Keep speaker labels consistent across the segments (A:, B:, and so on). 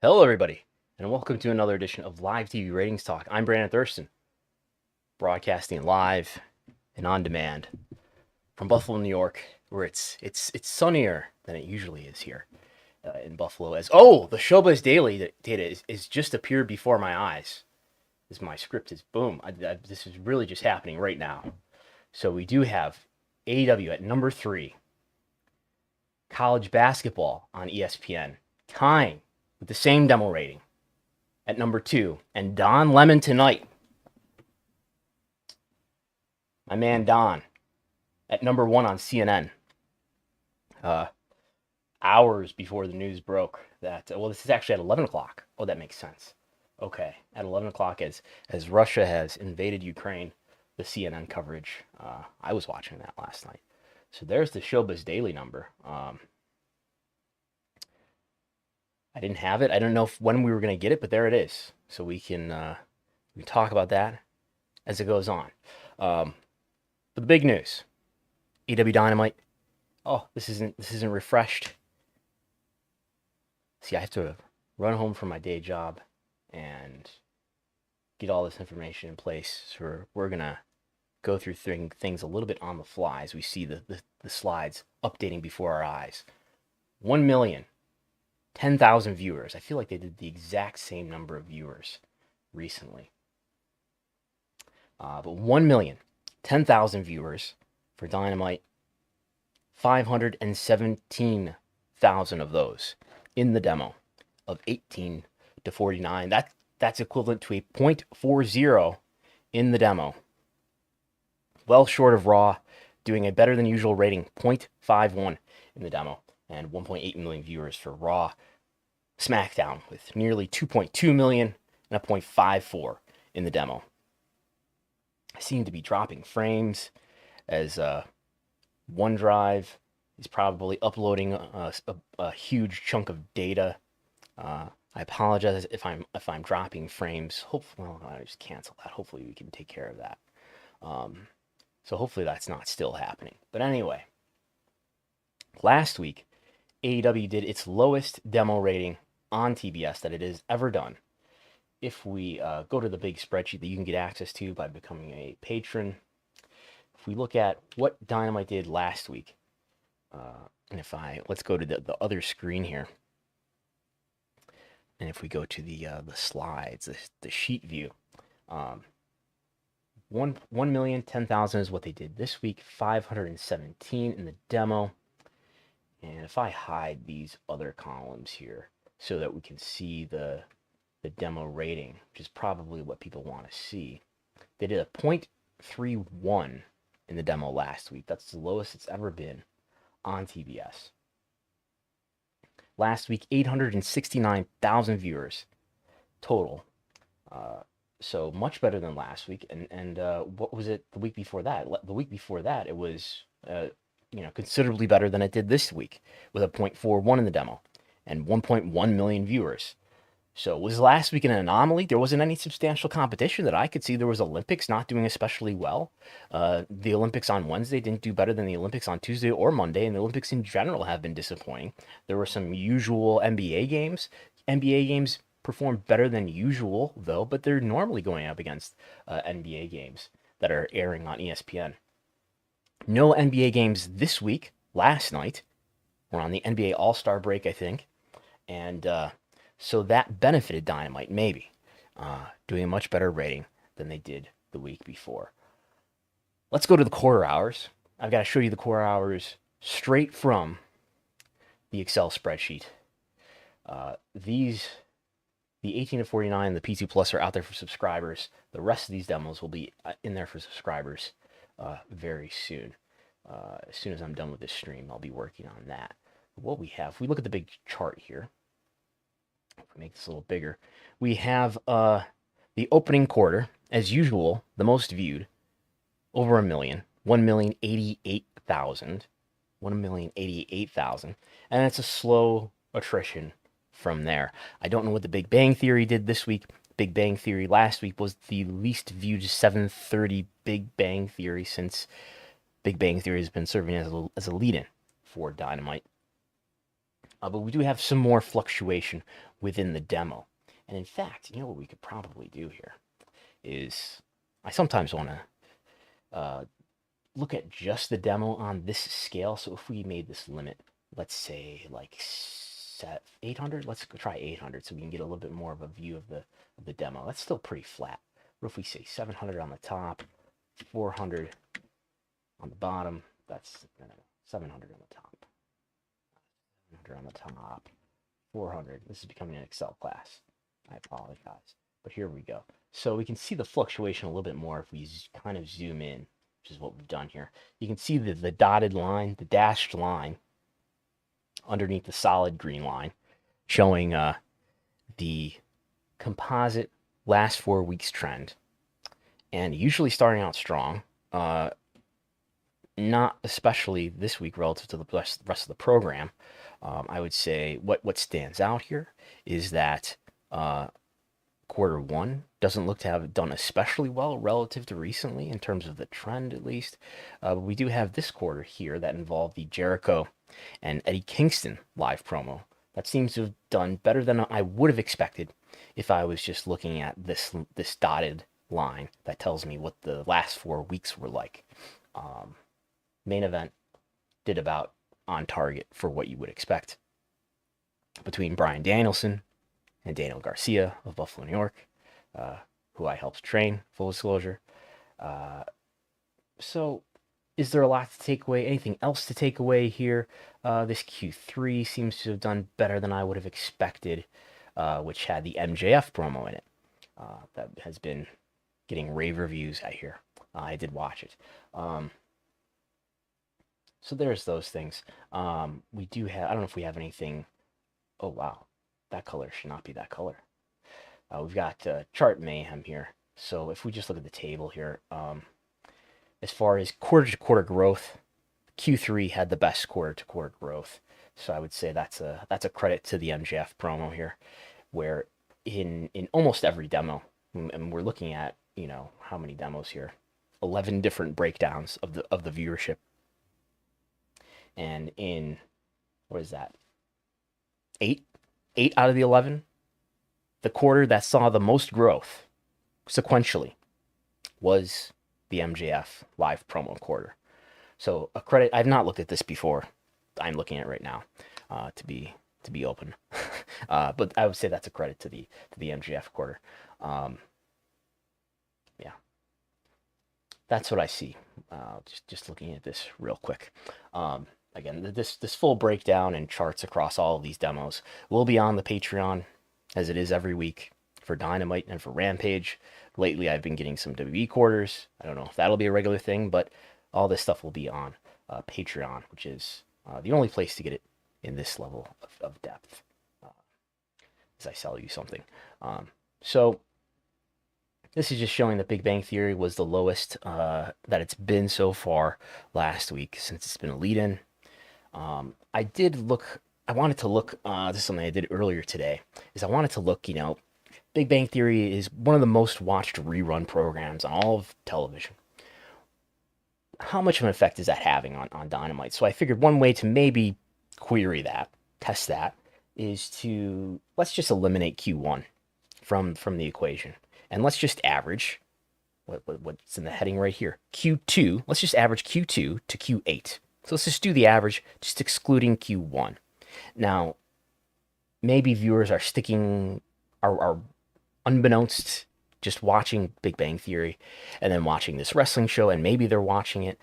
A: Hello, everybody, and welcome to another edition of Live TV Ratings Talk. I'm Brandon Thurston, broadcasting live and on demand from Buffalo, New York, where it's sunnier than it usually is here in Buffalo. The Showbiz Daily data is just appeared before my eyes. As my script is boom. This is really just happening right now. So we do have AEW at number 3, college basketball on ESPN, tying with the same demo rating at number 2, and Don Lemon tonight, my man Don, at number 1 on CNN. Hours before the news broke that, this is actually at 11 o'clock. Oh, that makes sense. Okay, at 11 o'clock as Russia has invaded Ukraine, the CNN coverage. I was watching that last night. So there's the Showbiz Daily number. I didn't have it. I don't know when we were going to get it, but there it is. So we can talk about that as it goes on. But the big news, AEW Dynamite. Oh, this isn't refreshed. See, I have to run home from my day job and get all this information in place. So we're gonna go through things a little bit on the fly as we see the slides updating before our eyes. 1,010,000 viewers. I feel like they did the exact same number of viewers recently. But 1,010,000 viewers for Dynamite. 517,000 of those in the demo of 18 to 49. That's equivalent to a 0.40 in the demo. Well short of Raw, doing a better than usual rating, 0.51 in the demo, and 1.8 million viewers for Raw. SmackDown with nearly 2.2 million and a 0.54 in the demo. I seem to be dropping frames as OneDrive is probably uploading a huge chunk of data. I apologize if I'm dropping frames. Hopefully, I just cancel that. Hopefully, we can take care of that. So hopefully that's not still happening. But anyway, last week, AEW did its lowest demo rating on TBS that it has ever done. If we go to the big spreadsheet that you can get access to by becoming a patron, if we look at what Dynamite did last week, and let's go to the other screen here, and if we go to the slides, the sheet view, 1,010,000 is what they did this week. 517 in the demo, and if I hide these other columns here so that we can see the demo rating, which is probably what people want to see, they did a 0.31 in the demo last week. That's the lowest it's ever been on TBS. Last week, 869,000 viewers total. So much better than last week. And what was it the week before that? The week before that, it was considerably better than it did this week with a 0.41 in the demo and 1.1 million viewers. So was last week an anomaly? There wasn't any substantial competition that I could see. There was Olympics not doing especially well. The Olympics on Wednesday didn't do better than the Olympics on Tuesday or Monday, and the Olympics in general have been disappointing. There were some usual NBA games. NBA games performed better than usual, though, but they're normally going up against NBA games that are airing on ESPN. No NBA games this week. Last night, we're on the NBA All-Star break, I think, and so that benefited Dynamite, maybe, doing a much better rating than they did the week before. Let's go to the quarter hours. I've got to show you the quarter hours straight from the Excel spreadsheet. The 18 to 49, the P2 Plus are out there for subscribers. The rest of these demos will be in there for subscribers very soon. As soon as I'm done with this stream, I'll be working on that. What we have, if we look at the big chart here, if we make this a little bigger, we have the opening quarter, as usual, the most viewed, over 1 million, 1,088,000, 1,088,000, and it's a slow attrition from there. I don't know what the Big Bang Theory did this week. Big Bang Theory last week was the least viewed 7:30 Big Bang Theory since Big Bang Theory has been serving as a lead-in for Dynamite. but we do have some more fluctuation within the demo. And in fact, you know what we could probably do here is I sometimes want to look at just the demo on this scale. So if we made this limit, let's say like 800, let's try 800 so we can get a little bit more of a view of the demo. That's still pretty flat. What if we say 700 on the top, 400 on the bottom? That's 700 on the top, 700 on the top, 400. This is becoming an Excel class. I apologize, but here we go. So we can see the fluctuation a little bit more if we kind of zoom in, which is what we've done here. You can see the dotted line, the dashed line underneath the solid green line, showing the composite last 4 weeks trend, and usually starting out strong. Not especially this week relative to the rest of the program. I would say what stands out here is that quarter one doesn't look to have done especially well relative to recently in terms of the trend, at least. But we do have this quarter here that involved the Jericho and Eddie Kingston live promo. That seems to have done better than I would have expected if I was just looking at this dotted line that tells me what the last 4 weeks were like. Main event did about on target for what you would expect between Bryan Danielson and Daniel Garcia of Buffalo, New York, who I helped train, full disclosure. So is there a lot to take away? Anything else to take away here? This Q3 seems to have done better than I would have expected, which had the MJF promo in it. That has been getting rave reviews, I hear. I did watch it. So there's those things. We do have, I don't know if we have anything. Oh, wow. That color should not be that color. We've got chart mayhem here. So if we just look at the table here, as far as quarter-to-quarter growth, Q3 had the best quarter-to-quarter growth. So I would say that's a credit to the MJF promo here, where in almost every demo, and we're looking at, you know, how many demos here? 11 different breakdowns of the viewership. And in, what is that? 8 out of the 11, the quarter that saw the most growth sequentially was the MJF live promo quarter. So a credit. I've not looked at this before. I'm looking at it right now, to be open. But I would say that's a credit to the MJF quarter. Yeah, that's what I see. Just looking at this real quick. Again, this full breakdown and charts across all of these demos will be on the Patreon, as it is every week, for Dynamite and for Rampage. Lately, I've been getting some WWE quarters. I don't know if that'll be a regular thing, but all this stuff will be on Patreon, which is the only place to get it in this level of depth, as I sell you something. So this is just showing that Big Bang Theory was the lowest that it's been so far last week, since it's been a lead-in. I wanted to look, this is something I did earlier today, is I wanted to look, you know, Big Bang Theory is one of the most watched rerun programs on all of television. How much of an effect is that having on Dynamite? So I figured one way to maybe query that, test that, is to, let's just eliminate Q1 from the equation. And let's just average, what's in the heading right here, Q2, let's just average Q2 to Q8. So let's just do the average, just excluding Q1. Now, maybe viewers are unbeknownst, just watching Big Bang Theory and then watching this wrestling show, and maybe they're watching it.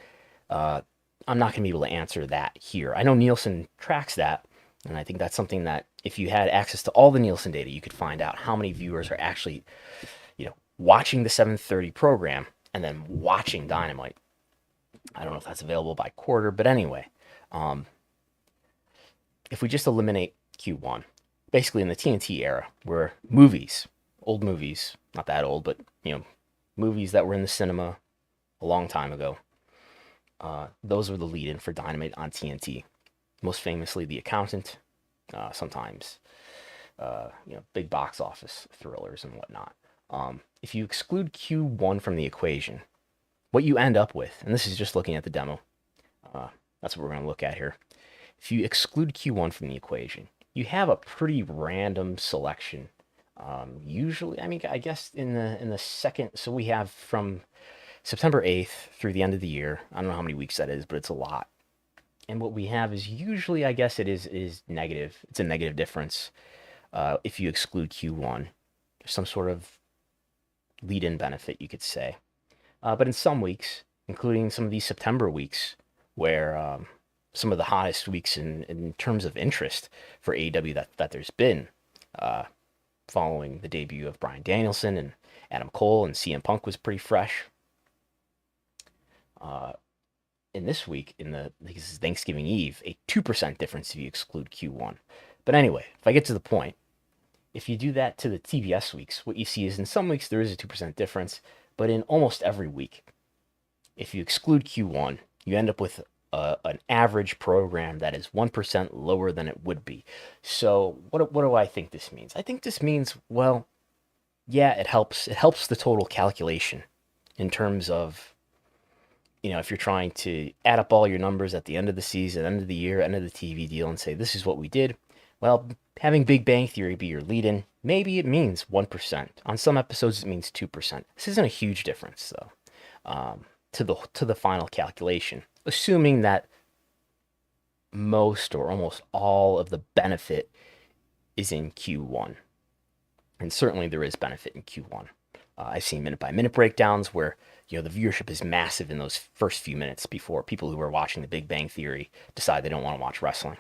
A: I'm not going to be able to answer that here. I know Nielsen tracks that, and I think that's something that if you had access to all the Nielsen data, you could find out how many viewers are actually, you know, watching the 7:30 program and then watching Dynamite. I don't know if that's available by quarter, but anyway, if we just eliminate Q1, basically in the TNT era, where movies, old movies, not that old, but, you know, movies that were in the cinema a long time ago, those were the lead-in for Dynamite on TNT. Most famously, The Accountant, sometimes, you know, big box office thrillers and whatnot. If you exclude Q1 from the equation, what you end up with, and this is just looking at the demo, that's what we're going to look at here, If you exclude Q1 from the equation, you have a pretty random selection. Usually, I mean, I guess in the second, so we have from September 8th through the end of the year. I don't know how many weeks that is, but it's a lot. And what we have is usually, I guess it is negative. It's a negative difference if you exclude Q1. There's some sort of lead-in benefit, you could say. But in some weeks, including some of these September weeks, where some of the hottest weeks in terms of interest for AEW that there's been, following the debut of Bryan Danielson and Adam Cole, and CM Punk was pretty fresh. In this week, this is Thanksgiving Eve, a 2% difference if you exclude Q1. But anyway, if I get to the point, if you do that to the TBS weeks, what you see is in some weeks there is a 2% difference, but in almost every week, if you exclude Q1, you end up with an average program that is 1% lower than it would be. So what do I think this means? I think this means, well, yeah, it helps. It helps the total calculation in terms of, if you're trying to add up all your numbers at the end of the season, end of the year, end of the TV deal, and say, this is what we did. Well, having Big Bang Theory be your lead-in, maybe it means 1%. On some episodes, it means 2%. This isn't a huge difference, though, to the final calculation, assuming that most or almost all of the benefit is in Q1. And certainly there is benefit in Q1. I've seen minute-by-minute breakdowns where the viewership is massive in those first few minutes before people who are watching The Big Bang Theory decide they don't want to watch wrestling.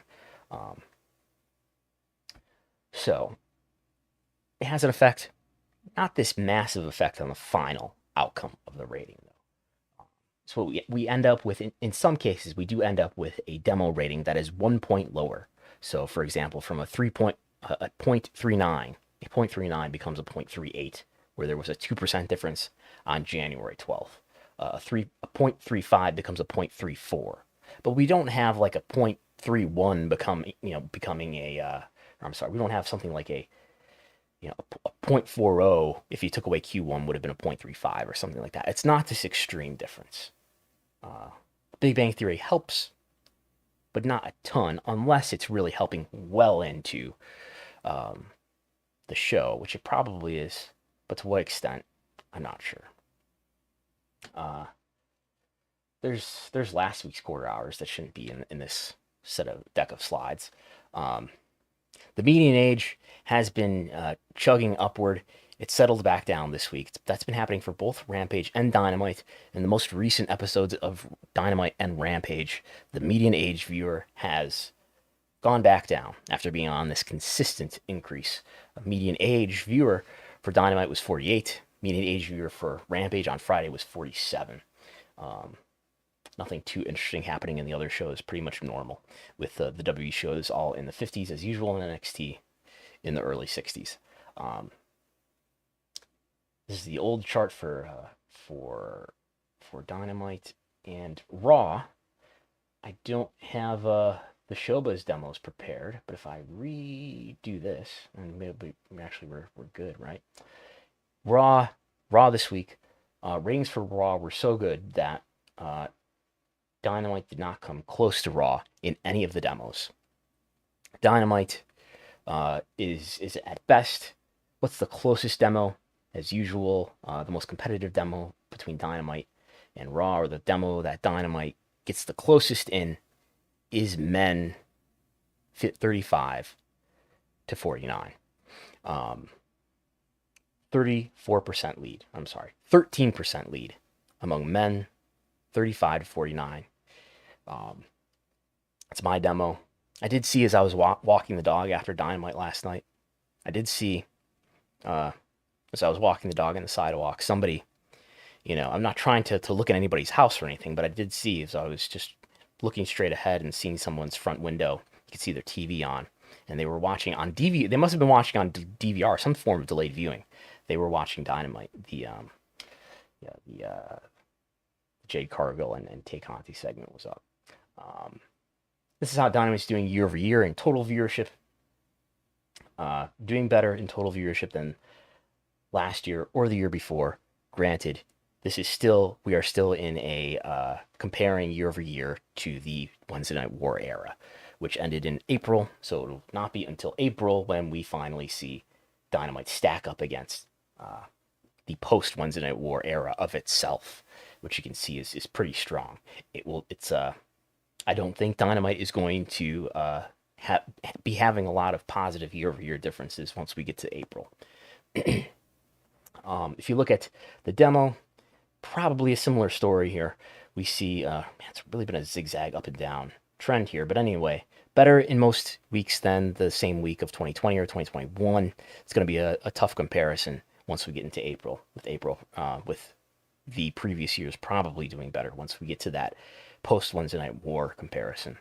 A: So it has an effect, not this massive effect on the final outcome of the rating, though. So we end up with, in some cases, we do end up with a demo rating that is 1 point lower. So, for example, from a 0.39, a 0.39 becomes a 0.38, where there was a 2% difference on January 12th. A 0.35 becomes a 0.34. But we don't have like a 0.31 becoming a, I'm sorry, we don't have something like a 0.40 if you took away Q1 would have been a 0.35 or something like that. It's not this extreme difference. Big Bang Theory helps, but not a ton, unless it's really helping well into the show, which it probably is, but to what extent, I'm not sure. There's last week's quarter hours that shouldn't be in this deck of slides. The median age has been chugging upward. It settled back down this week. That's been happening for both Rampage and Dynamite. In the most recent episodes of Dynamite and Rampage, the median age viewer has gone back down after being on this consistent increase. A median age viewer for Dynamite was 48. Median age viewer for Rampage on Friday was 47. Nothing too interesting happening in the other shows. Pretty much normal, with the WWE shows all in the 50s as usual, and NXT in the early 60s. This is the old chart for Dynamite and Raw. I don't have the Showbuzz demos prepared, but if I redo this, and maybe actually we're good, right? Raw this week, ratings for Raw were so good that Dynamite did not come close to Raw in any of the demos. Dynamite is at best, what's the closest demo? As usual, the most competitive demo between Dynamite and Raw, or the demo that Dynamite gets the closest in, is men 35 to 49. 34% lead. I'm sorry, 13% lead among men 35 to 49. It's my demo. I did see, as I was walking the dog after Dynamite last night, I did see, as I was walking the dog on the sidewalk, somebody, I'm not trying to look at anybody's house or anything, but I did see, as I was just looking straight ahead and seeing someone's front window, you could see their TV on, and they were watching on DVR. They must have been watching on DVR, some form of delayed viewing. They were watching Dynamite, the Jade Cargill and Tay Conti segment was up. This is how Dynamite's doing year over year in total viewership. Doing better in total viewership than last year or the year before. Granted, we are still in a comparing year over year to the Wednesday Night War era, which ended in April. So it'll not be until April when we finally see Dynamite stack up against the post Wednesday Night War era of itself, which you can see is pretty strong. I don't think Dynamite is going to be having a lot of positive year-over-year differences once we get to April. If you look at the demo, probably a similar story here. We see, it's really been a zigzag up and down trend here. But anyway, better in most weeks than the same week of 2020 or 2021. It's going to be a tough comparison once we get into April, with the previous years probably doing better once we get to that post-Wednesday Night War comparison.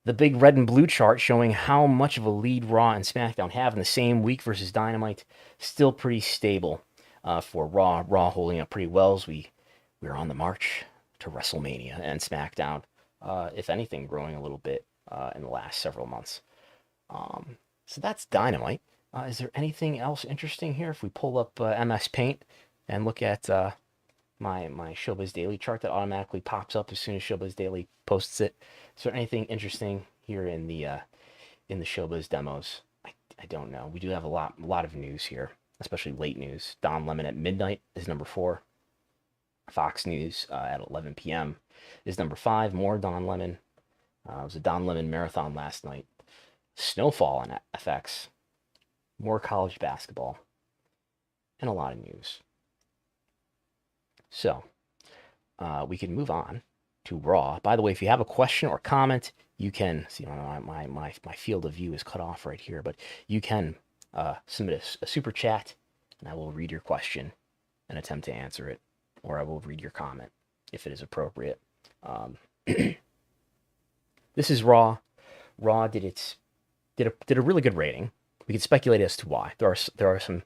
A: The big red and blue chart showing how much of a lead Raw and SmackDown have in the same week versus Dynamite, still pretty stable for Raw. Raw holding up pretty well as we're on the march to WrestleMania, and SmackDown, if anything, growing a little bit in the last several months. So that's Dynamite. Is there anything else interesting here? If we pull up MS Paint and look at my Showbiz Daily chart that automatically pops up as soon as Showbiz Daily posts it. Is there anything interesting here in the Showbiz demos? I don't know. We do have a lot of news here, especially late news. Don Lemon at midnight is number 4. Fox News at 11 p.m. is number 5. More Don Lemon. It was a Don Lemon marathon last night. Snowfall on FX. More college basketball. And a lot of news. So, we can move on to Raw. By the way, if you have a question or comment, you can see my field of view is cut off right here, but you can submit a super chat, and I will read your question and attempt to answer it, or I will read your comment if it is appropriate. This is Raw. Raw did a really good rating. We can speculate as to why. There are some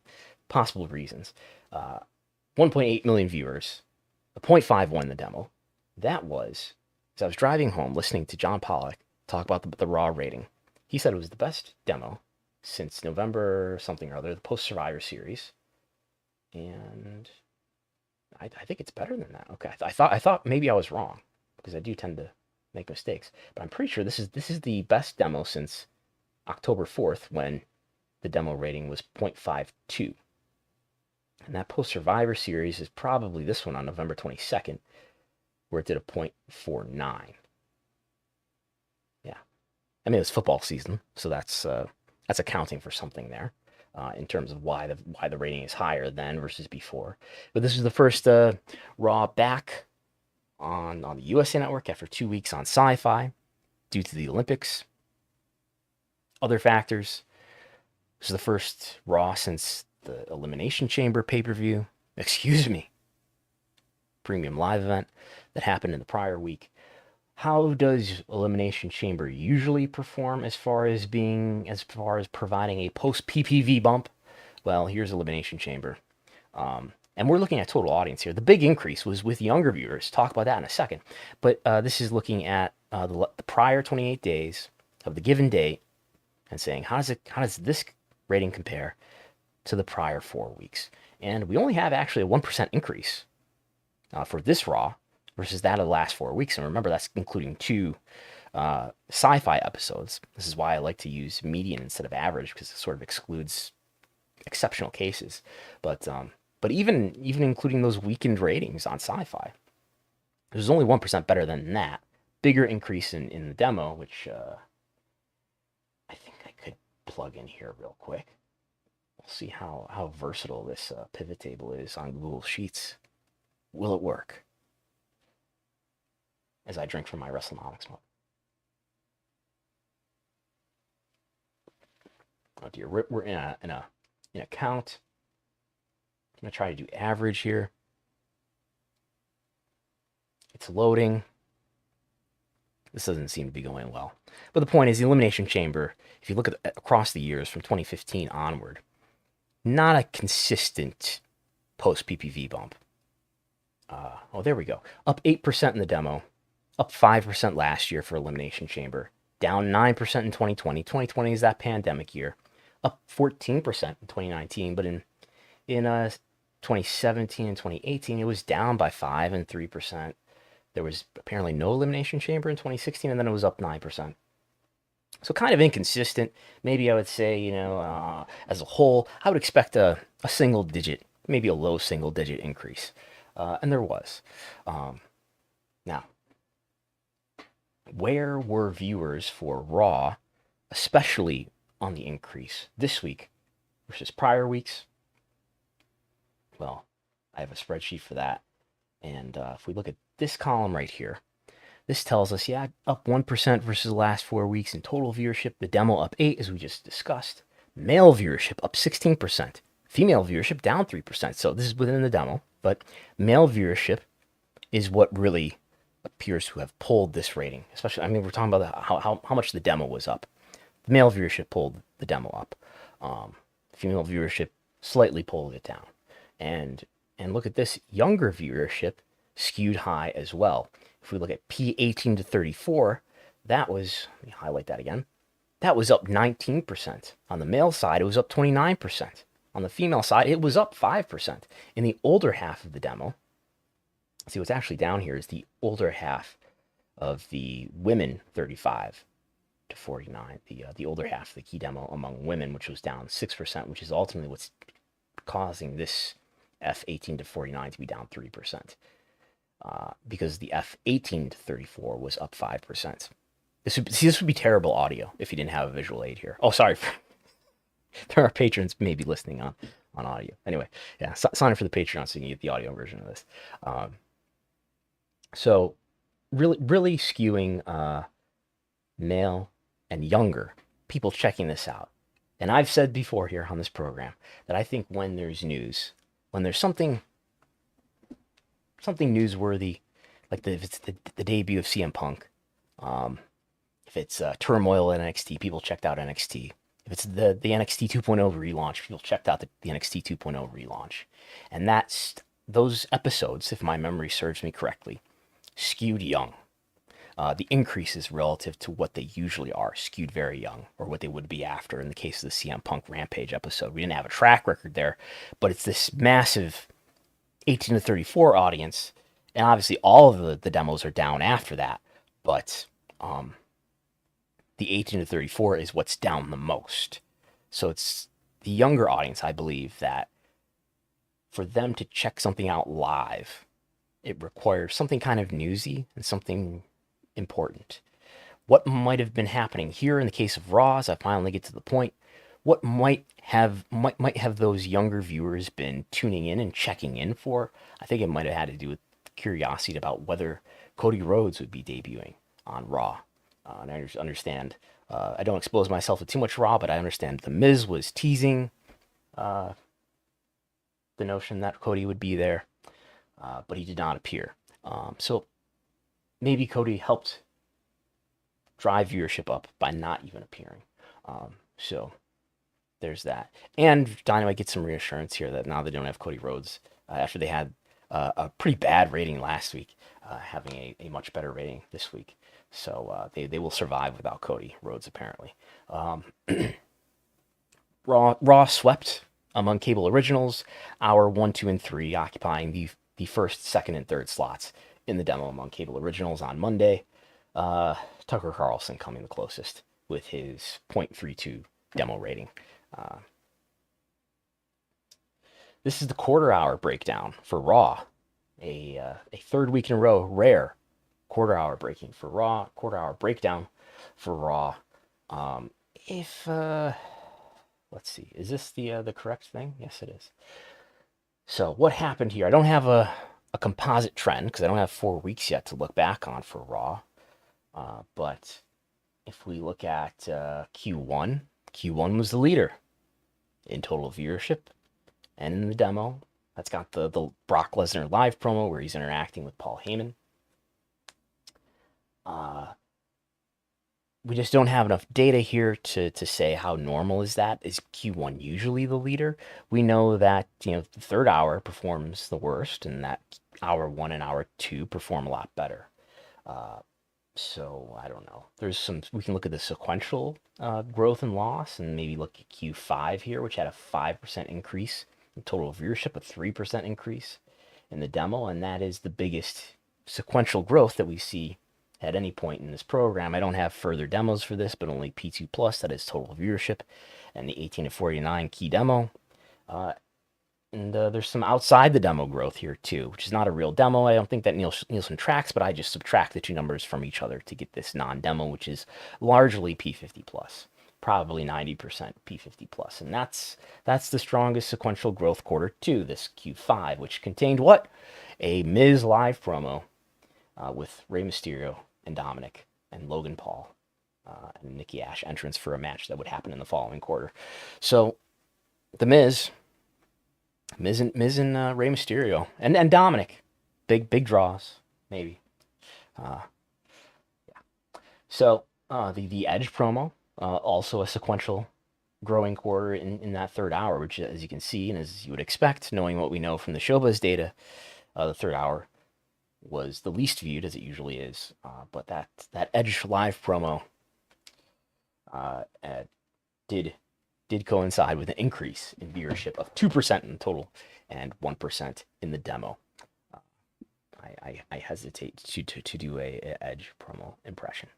A: possible reasons. 1.8 million viewers, a 0.51 in the demo. That was, as I was driving home, listening to John Pollock talk about the Raw rating. He said it was the best demo since November something or other, the post-Survivor Series. And I think it's better than that. Okay, I thought maybe I was wrong, because I do tend to make mistakes. But I'm pretty sure this is the best demo since October 4th, when the demo rating was 0.52. And that post-Survivor Series is probably this one on November 22nd, where it did a 0.49. Yeah. I mean, it was football season, so that's accounting for something there in terms of why the rating is higher then versus before. But this is the first Raw back on the USA Network after 2 weeks on Sci-Fi due to the Olympics. Other factors. This is the first Raw since the Elimination Chamber pay-per-view. Premium live event that happened in the prior week. How does Elimination Chamber usually perform as far as providing a post-PPV bump? Well, here's Elimination Chamber. And we're looking at total audience here. The big increase was with younger viewers. Talk about that in a second. But this is looking at the prior 28 days of the given date and saying, how does this rating compare to the prior 4 weeks? And we only have actually a 1% increase for this Raw versus that of the last 4 weeks. And remember, that's including 2 Sci-Fi episodes. This is why I like to use median instead of average, because it sort of excludes exceptional cases. But even including those weakened ratings on Sci-Fi, it was only 1% better than that. Bigger increase in the demo, which I think I could plug in here real quick. We'll see how versatile this pivot table is on Google Sheets. Will it work? As I drink from my Wrestlenomics mug. Oh dear, we're in a count. I'm gonna try to do average here. It's loading. This doesn't seem to be going well. But the point is, the Elimination Chamber, if you look at across the years from 2015 onward, not a consistent post-PPV bump. Oh, there we go. Up 8% in the demo. Up 5% last year for Elimination Chamber. Down 9% in 2020. 2020 is that pandemic year. Up 14% in 2019. But in 2017 and 2018, it was down by 5% and 3%. There was apparently no Elimination Chamber in 2016, and then it was up 9%. So kind of inconsistent. Maybe I would say, as a whole, I would expect a single digit, maybe a low single digit increase. And there was. Now, where were viewers for Raw, especially on the increase this week versus prior weeks? Well, I have a spreadsheet for that. And if we look at this column right here, this tells us, up 1% versus the last 4 weeks in total viewership. The demo up 8%, as we just discussed. Male viewership up 16%. Female viewership down 3%. So this is within the demo. But male viewership is what really appears to have pulled this rating. Especially, we're talking about how much the demo was up. The male viewership pulled the demo up. Female viewership slightly pulled it down. And look at this, younger viewership skewed high as well. If we look at P18 to 34, that was, let me highlight that again, that was up 19%. On the male side, it was up 29%. On the female side, it was up 5%. In the older half of the demo, see what's actually down here is the older half of the women 35 to 49, the older half of the key demo among women, which was down 6%, which is ultimately what's causing this F18 to 49 to be down 3%. Because the F18 to 34 was up 5%. This would be terrible audio if you didn't have a visual aid here. Oh, sorry. There are patrons maybe listening on audio. Anyway, yeah, sign up for the Patreon so you can get the audio version of this. So really skewing male and younger people checking this out. And I've said before here on this program that I think when there's news, when there's something newsworthy, like if it's the debut of CM Punk, if it's turmoil at NXT, people checked out NXT. If it's the NXT 2.0 relaunch, people checked out the NXT 2.0 relaunch. And those episodes, if my memory serves me correctly, skewed young. The increases relative to what they usually are skewed very young, or what they would be after in the case of the CM Punk Rampage episode. We didn't have a track record there, but it's this massive 18 to 34 audience, and obviously all of the demos are down after that, but the 18 to 34 is what's down the most. So it's the younger audience, I believe, that for them to check something out live, it requires something kind of newsy and something important. What might have been happening here in the case of Raw, as I finally get to the point, what might have those younger viewers been tuning in and checking in for? I think it might have had to do with curiosity about whether Cody Rhodes would be debuting on Raw. And I understand, I don't expose myself to too much Raw, but I understand The Miz was teasing the notion that Cody would be there, but he did not appear. So maybe Cody helped drive viewership up by not even appearing. So there's that. And Dynamite gets some reassurance here that now they don't have Cody Rhodes after they had a pretty bad rating last week, having a much better rating this week. So they will survive without Cody Rhodes, apparently. Raw swept among cable originals, hour 1, 2, and 3, occupying the first, second, and third slots in the demo among cable originals on Monday. Tucker Carlson coming the closest with his 0.32 demo rating. This is the quarter hour breakdown for Raw. A third week in a row, rare quarter hour breakdown for Raw. Let's see, is this the correct thing? Yes, it is. So what happened here? I don't have a composite trend because I don't have 4 weeks yet to look back on for Raw. But if we look at Q1 was the leader in total viewership, and in the demo, that's got the Brock Lesnar live promo where he's interacting with Paul Heyman. We just don't have enough data here to say how normal is that. Is Q1 usually the leader? We know that the third hour performs the worst, and that hour 1 and hour 2 perform a lot better. So I don't know. We can look at the sequential growth and loss, and maybe look at Q5 here, which had a 5% increase in total viewership, a 3% increase in the demo, and that is the biggest sequential growth that we see at any point in this program. I don't have further demos for this, but only P2 Plus, that is total viewership, and the 18 to 49 key demo. And there's some outside the demo growth here too, which is not a real demo. I don't think that Nielsen tracks, but I just subtract the two numbers from each other to get this non-demo, which is largely P50 plus, probably 90% P50 plus, and that's the strongest sequential growth quarter too. This Q5, which contained what? A Miz live promo with Rey Mysterio and Dominic and Logan Paul and Nikki Ash entrance for a match that would happen in the following quarter. So the Miz and Rey Mysterio and Dominic, big draws maybe. Yeah. So the Edge promo, also a sequential growing quarter in that third hour, which, as you can see and as you would expect, knowing what we know from the Showbuzz data, the third hour was the least viewed, as it usually is. But that Edge live promo did coincide with an increase in viewership of 2% in the total and 1% in the demo. I hesitate to do a Edge promo impression.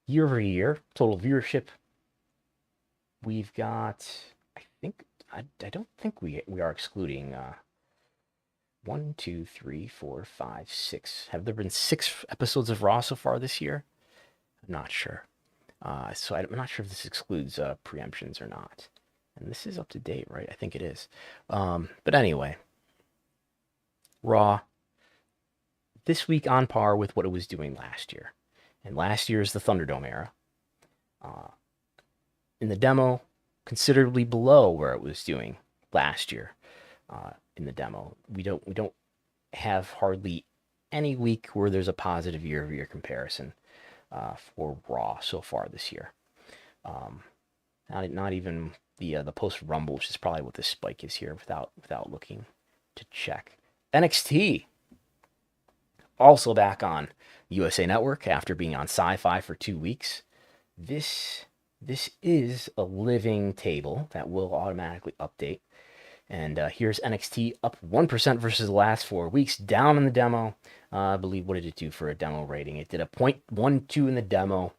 A: Year over year, total viewership, we've got, I don't think we are excluding 1, 2, 3, 4, 5, 6. Have there been 6 episodes of Raw so far this year? I'm not sure. So I'm not sure if this excludes preemptions or not. And this is up to date, right? I think it is. But anyway, Raw this week on par with what it was doing last year. And last year's the Thunderdome era. In the demo, considerably below where it was doing last year. In the demo, we don't have hardly any week where there's a positive year-over-year comparison for Raw so far this year. Not even the post Rumble, which is probably what this spike is here, without looking to check. NXT also back on USA Network after being on Sci-Fi for 2 weeks. This is a living table that will automatically update. And here's NXT up 1% versus the last 4 weeks, down in the demo. I believe, what did it do for a demo rating? It did a 0.12 in the demo.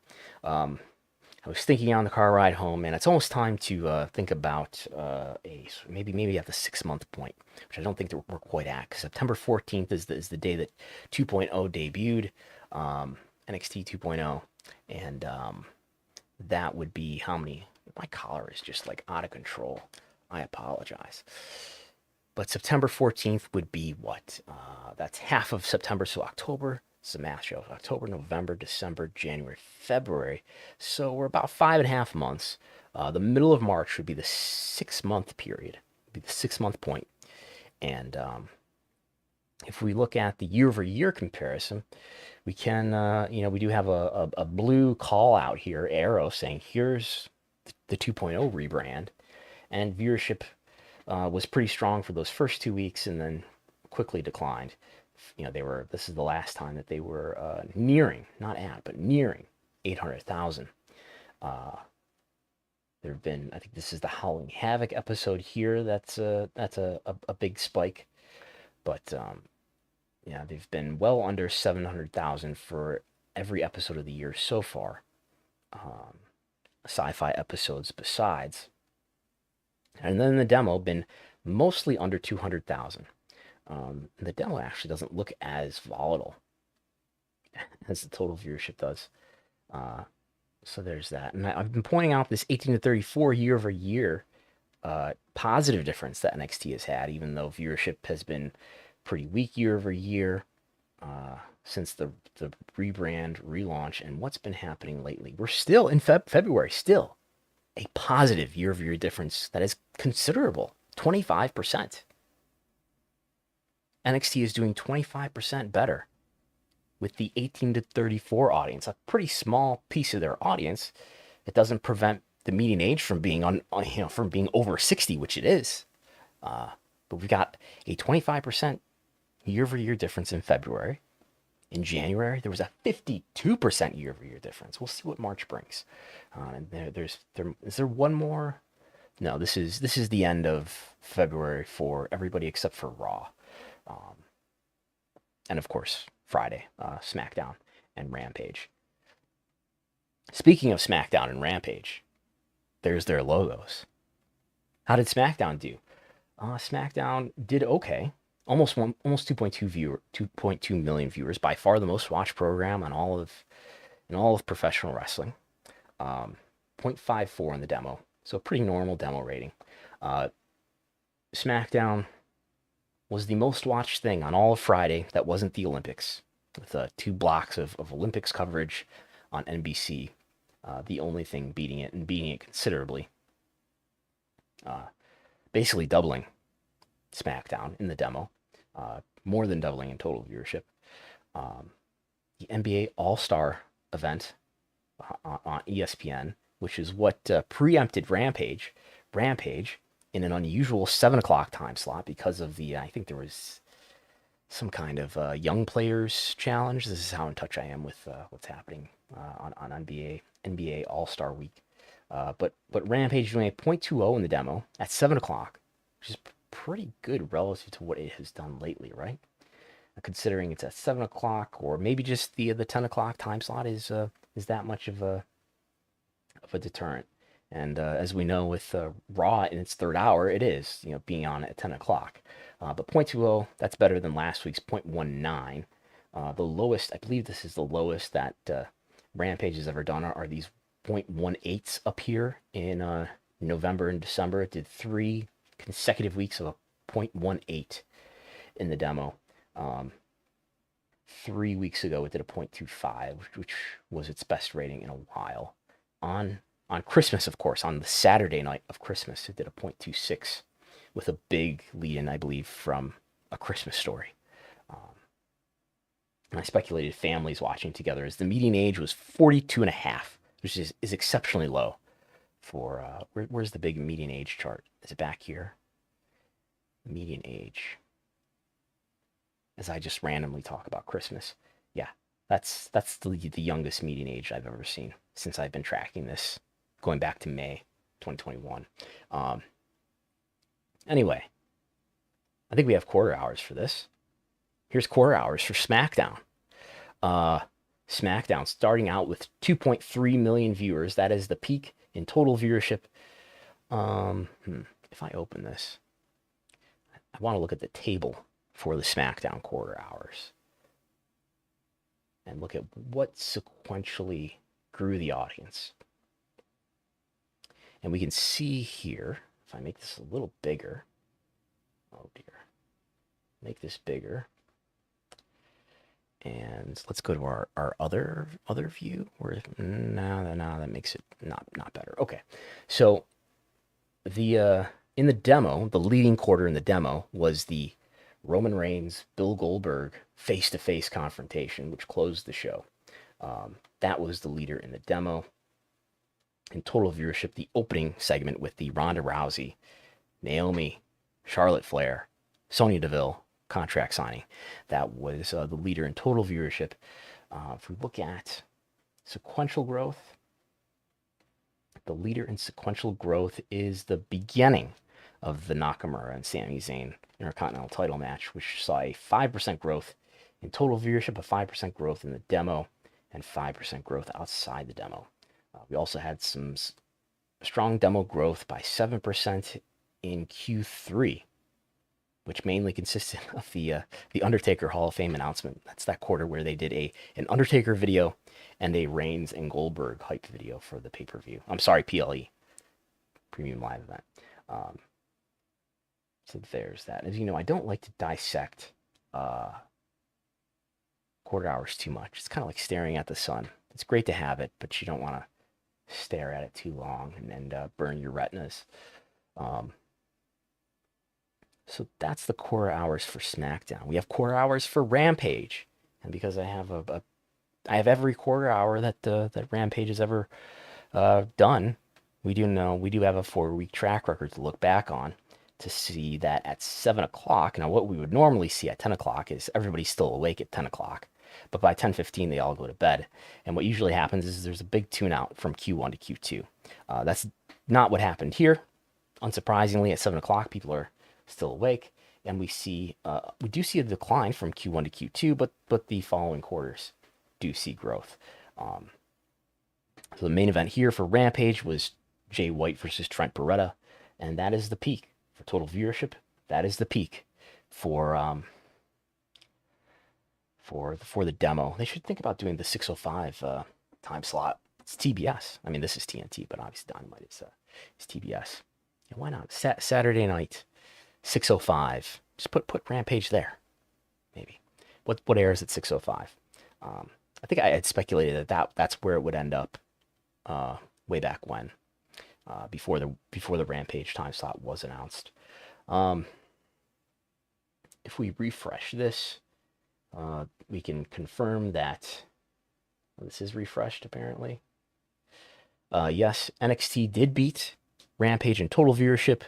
A: I was thinking on the car ride home, man, it's almost time to think about maybe at the 6-month point, which I don't think that we're quite at, because September 14th is the day that 2.0 debuted, NXT 2.0, and that would be how many? My collar is just like out of control. I apologize. But September 14th would be what? That's half of September, so October. It's a math show. October, November, December, January, February. So we're about 5.5 months. The middle of March would be the 6-month period. Would be the 6-month point. And if we look at the year-over-year comparison, we can, we do have a blue call out here, arrow saying here's the 2.0 rebrand. And viewership was pretty strong for those first 2 weeks and then quickly declined. This is the last time that they were nearing 800,000. There have been, I think this is the Howling Havoc episode here. That's a big spike. But they've been well under 700,000 for every episode of the year so far. Sci-fi episodes besides. And then the demo been mostly under 200,000. The demo actually doesn't look as volatile as the total viewership does. So there's that. And I've been pointing out this 18 to 34 year over year positive difference that NXT has had, even though viewership has been pretty weak year over year since the rebrand, relaunch, and what's been happening lately. We're still in February, still a positive year-over-year difference that is considerable, 25%. NXT is doing 25% better with the 18 to 34 audience, a pretty small piece of their audience. It doesn't prevent the median age from being from being over 60, which it is. But we've got a 25% year-over-year difference in February. In January, there was a 52% year-over-year difference. We'll see what March brings. And is there one more? No, this is the end of February for everybody except for Raw. And of course, Friday, SmackDown and Rampage. Speaking of SmackDown and Rampage, there's their logos. How did SmackDown do? SmackDown did okay. Almost 2.2 million viewers, by far the most watched program in all of professional wrestling. 0.54 in the demo, so pretty normal demo rating. SmackDown was the most watched thing on all of Friday that wasn't the Olympics, with 2 blocks of Olympics coverage on NBC. The only thing beating it, and beating it considerably. Basically doubling SmackDown in the demo, more than doubling in total viewership. The NBA All-Star event on ESPN, which is what preempted Rampage in an unusual 7 o'clock time slot because of the, I think there was some kind of young players challenge. This is how in touch I am with what's happening on NBA All-Star Week. But Rampage doing a 0.20 in the demo at 7 o'clock, which is pretty good relative to what it has done lately, right? Considering it's at 7 o'clock, or maybe just the 10 o'clock time slot is that much of a deterrent. And as we know with Raw in its 3rd hour, it is, being on at 10 o'clock. But 0.20, that's better than last week's 0.19. The lowest, I believe this is the lowest that Rampage has ever done, are these 0.18s up here in November and December. It did 3 consecutive weeks of a 0.18 in the demo. 3 weeks ago, it did a 0.25, which was its best rating in a while. On Christmas, of course, on the Saturday night of Christmas, it did a 0.26 with a big lead-in, I believe, from A Christmas Story. And I speculated families watching together, as the median age was 42 and a half, which is exceptionally low for, where's the big median age chart? Is it back here? Median age. As I just randomly talk about Christmas. Yeah, that's the youngest median age I've ever seen since I've been tracking this, going back to May 2021. Anyway, I think we have quarter hours for this. Here's quarter hours for SmackDown. SmackDown starting out with 2.3 million viewers. That is the peak in total viewership. If I open this, I want to look at the table for the SmackDown quarter hours and look at what sequentially grew the audience. And we can see here, if I make this a little bigger, oh dear, make this bigger. And let's go to our other view. Where no, that makes it not better. Okay, so the in the demo, the leading quarter in the demo was the Roman Reigns Bill Goldberg face-to-face confrontation, which closed the show. That was the leader in the demo. In total viewership, the opening segment with the Ronda Rousey, Naomi, Charlotte Flair, Sonya Deville contract signing, that was the leader in total viewership. If we look at sequential growth, the leader in sequential growth is the beginning of the Nakamura and Sami Zayn Intercontinental title match, which saw a 5% growth in total viewership, a 5% growth in the demo, and 5% growth outside the demo. We also had some strong demo growth by 7% in Q3, which mainly consisted of the Undertaker Hall of Fame announcement. That's that quarter where they did an Undertaker video and a Reigns and Goldberg hype video for the pay-per-view. I'm sorry, PLE, Premium Live Event. So there's that. As you know, I don't like to dissect quarter hours too much. It's kind of like staring at the sun. It's great to have it, but you don't want to stare at it too long and burn your retinas. So that's the quarter hours for SmackDown. We have quarter hours for Rampage, and because I have I have every quarter hour that that Rampage has ever done, we do have a 4-week track record to look back on to see that at 7 o'clock. Now, what we would normally see at 10 o'clock is everybody's still awake at 10 o'clock, but by 10:15 they all go to bed. And what usually happens is there's a big tune-out from Q1 to Q2. That's not what happened here. Unsurprisingly, at 7 o'clock, people are still awake, and we do see a decline from Q1 to Q2, but the following quarters do see growth. So the main event here for Rampage was Jay White versus Trent Beretta, and that is the peak for total viewership. That is the peak for the demo. They should think about doing the 6:05 time slot. It's TBS. I mean, this is TNT, but obviously Dynamite is TBS. Yeah, why not? Saturday night, 6:05. Just put Rampage there, maybe. What airs at 6:05? I think I had speculated that's where it would end up way back when, before the Rampage time slot was announced. If we refresh this, we can confirm that this is refreshed apparently. Yes, NXT did beat Rampage in total viewership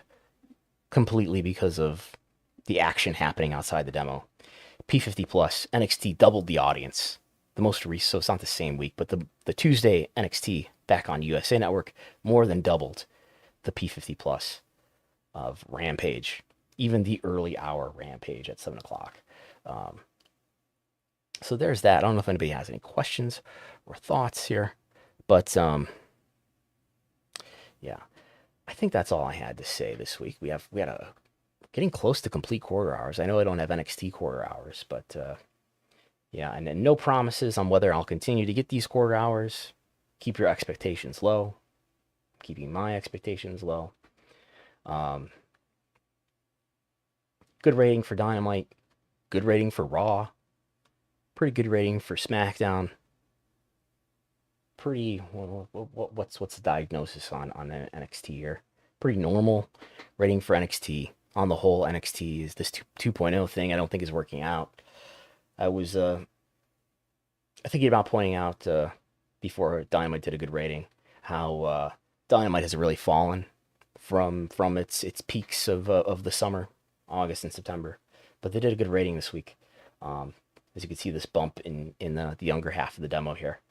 A: completely because of the action happening outside the demo. P50 plus, NXT doubled the audience. The most recent, so it's not the same week, but the Tuesday NXT back on USA Network more than doubled the P50 plus of Rampage, even the early hour Rampage at 7 o'clock. So there's that. I don't know if anybody has any questions or thoughts here, but yeah, I think that's all I had to say this week. We had getting close to complete quarter hours. I know I don't have NXT quarter hours, but yeah, and no promises on whether I'll continue to get these quarter hours. Keep your expectations low. I'm keeping my expectations low. Good rating for Dynamite. Good rating for Raw. Pretty good rating for SmackDown. Pretty, what's the diagnosis on NXT here? Pretty normal rating for NXT. On the whole, NXT is this 2.0 thing I don't think is working out. I was thinking about pointing out before Dynamite did a good rating how Dynamite has really fallen from its peaks of the summer, August and September, but they did a good rating this week. As you can see, this bump in the younger half of the demo here.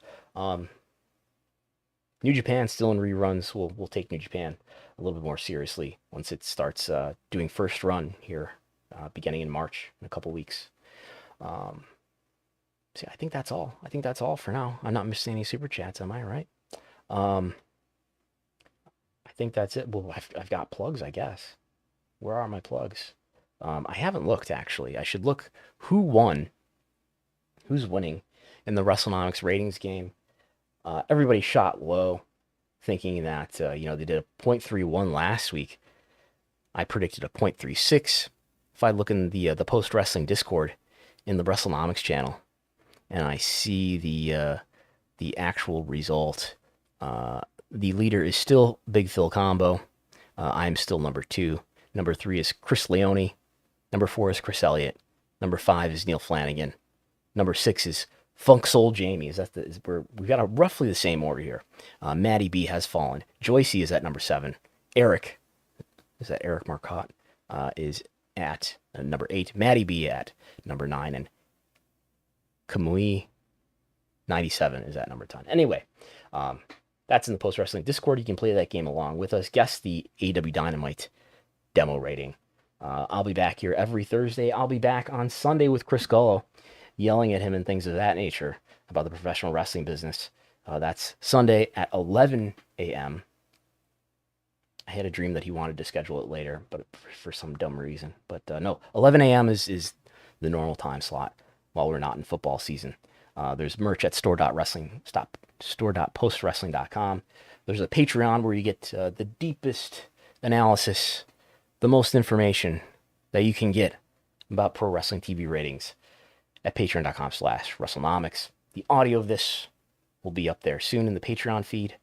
A: New Japan still in reruns. We'll take New Japan a little bit more seriously once it starts doing first run here, beginning in March in a couple weeks. See, I think that's all. I think that's all for now. I'm not missing any super chats, am I right? I think that's it. Well, I've got plugs, I guess. Where are my plugs? I haven't looked, actually. I should look who won, who's winning in the Wrestlenomics ratings game. Everybody shot low, thinking that, they did a 0.31 last week. I predicted a 0.36. If I look in the post-wrestling Discord in the Wrestlenomics channel, and I see the actual result, the leader is still Big Phil Combo. I'm still number 2. Number 3 is Chris Leone. Number 4 is Chris Elliott. Number 5 is Neil Flanagan. Number 6 is Funk Soul Jamie. We've got roughly the same order here. Maddie B has fallen. Joycey is at number 7. Eric, is that Eric Marcotte, is at number 8. Maddie B at number 9. And Kamui 97 is at number 10. Anyway, that's in the Post Wrestling Discord. You can play that game along with us. Guess the AEW Dynamite demo rating. I'll be back here every Thursday. I'll be back on Sunday with Chris Gullo, yelling at him and things of that nature about the professional wrestling business. That's Sunday at 11 a.m. I had a dream that he wanted to schedule it later, but for some dumb reason. But no, 11 a.m. is the normal time slot while we're not in football season. There's merch at store.postwrestling.com. There's a Patreon where you get the deepest analysis, the most information that you can get about pro wrestling TV ratings at patreon.com/Wrestlenomics. The audio of this will be up there soon in the Patreon feed.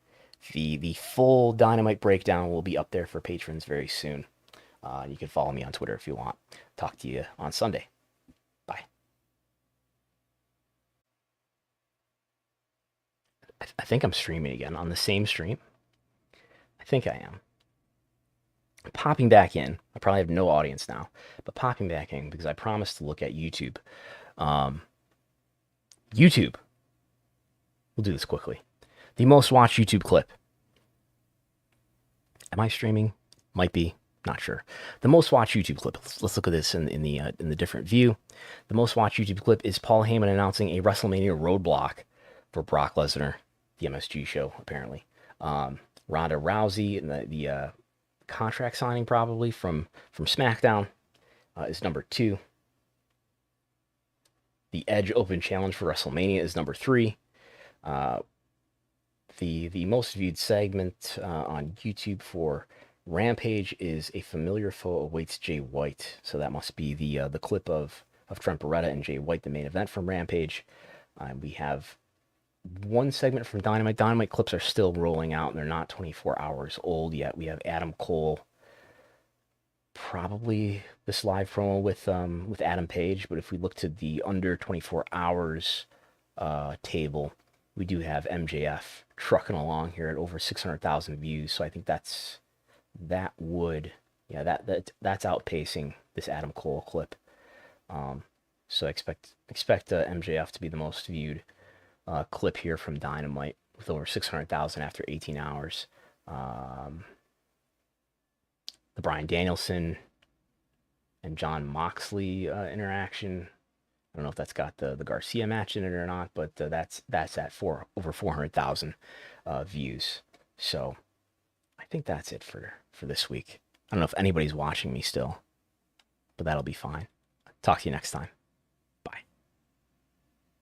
A: The full Dynamite breakdown will be up there for patrons very soon. You can follow me on Twitter if you want. Talk to you on Sunday. Bye. I think I'm streaming again on the same stream. I think I am. Popping back in. I probably have no audience now, but popping back in because I promised to look at YouTube. YouTube. We'll do this quickly. The most watched YouTube clip. Am I streaming? Might be. Not sure. The most watched YouTube clip. Let's look at this in the different view. The most watched YouTube clip is Paul Heyman announcing a WrestleMania roadblock for Brock Lesnar, the MSG show apparently. Ronda Rousey and the contract signing probably from SmackDown is number 2. The Edge Open Challenge for WrestleMania is number 3. The most viewed segment on YouTube for Rampage is A Familiar Foe Awaits Jay White. So that must be the clip of Trent Beretta and Jay White, the main event from Rampage. We have one segment from Dynamite. Dynamite clips are still rolling out, and they're not 24 hours old yet. We have Adam Cole, probably this live promo with Adam Page. But if we look to the under 24 hours table, we do have MJF trucking along here at over 600,000 views. So I think that's outpacing this Adam Cole clip. So expect MJF to be the most viewed clip here from Dynamite with over 600,000 after 18 hours. The Bryan Danielson and John Moxley interaction. I don't know if that's got the Garcia match in it or not, but that's at over 400,000 views. So I think that's it for this week. I don't know if anybody's watching me still, but that'll be fine. Talk to you next time.